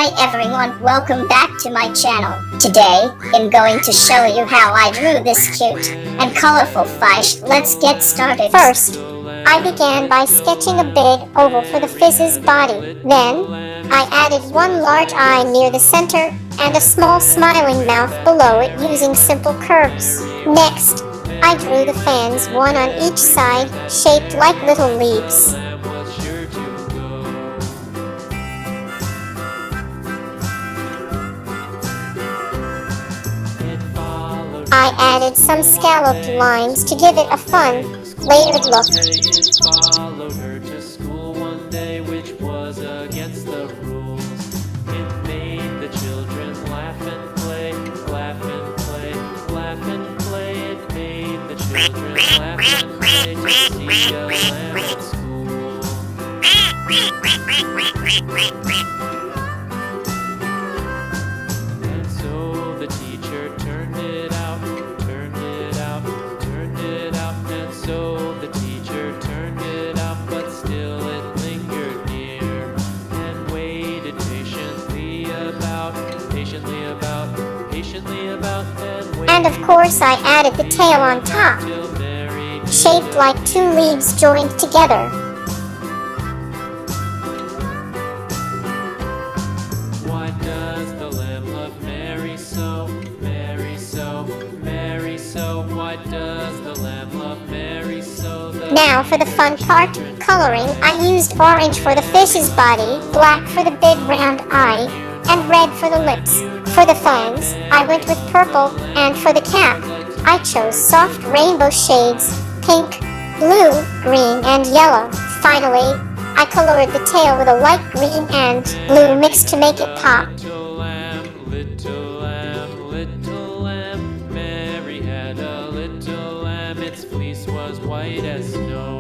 Hi everyone, welcome back to my channel. Today, I'm going to show you how I drew this cute and colorful fish. Let's get started. First, I began by sketching a big oval for the fish's body. Then, I added one large eye near the center and a small smiling mouth below it using simple curves. Next, I drew the fans, one on each side, shaped like little leaves. I added some scalloped lines to give it a fun, layered look. Followed her to school one day, which was against the rules. It made the children laugh and play, laugh and play, laugh and play. It made the children laugh and play to see a lamb at school. And so the teacher turned it out, turned it out, turned it out. And so the teacher turned it out, but still it lingered near and waited patiently about, patiently about, patiently about, and waited. And of course I added the tail on top, Till Mary shaped like two leaves joined together. Why does the lamb love Mary so? Mary so, Mary so. Why does the lamb love Mary so? Now for the fun part, coloring. I used orange for the fish's body, black for the big round eye, and red for the lips. For the fangs, I went with purple, and for the cap, I chose soft rainbow shades, pink, blue, green, and yellow. Finally, I colored the tail with a light green and blue mixed to make it pop. Little lamb, little lamb, little lamb. Mary had a little lamb, its fleece was white as snow.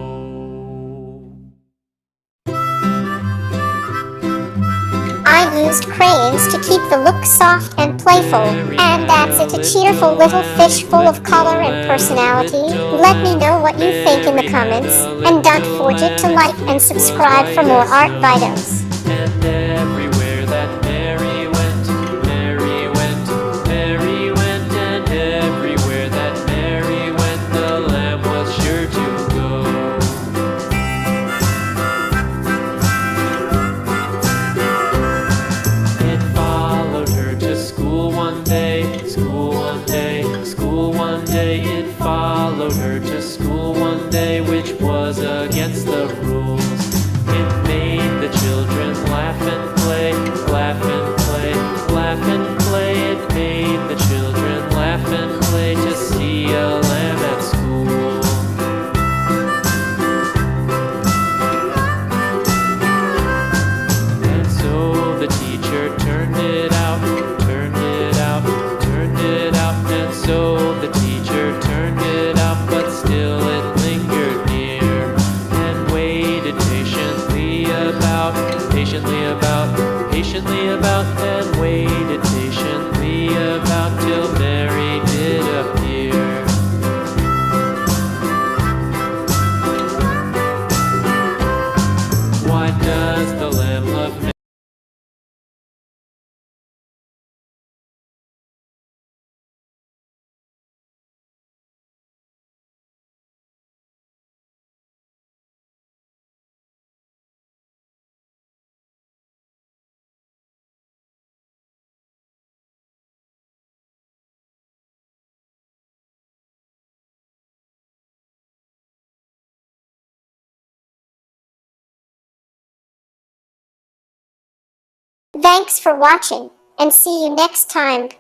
I used crayons to keep the look soft and playful, and that's it, a cheerful little fish full of color and personality. Let me know what you think in the comments, and don't forget to like and subscribe for more art videos. And everywhere that Mary went, Mary went, Mary went, and everywhere that Mary went, the lamb was sure to go. It followed her to school one day, school one day, school one day. It followed her to school one day, which was against the rules. It made the children laugh and play, laugh and play, laugh and play. It made the children laugh and play to see a lamb at school. And so the teacher turned it out, turned it out, turned it out. And so the teacher turned it out, but still it lingered near and waited patiently about, patiently about, patiently about, and waited patiently about till Mary did appear. Why does the lamb love Mary? Thanks for watching, and see you next time.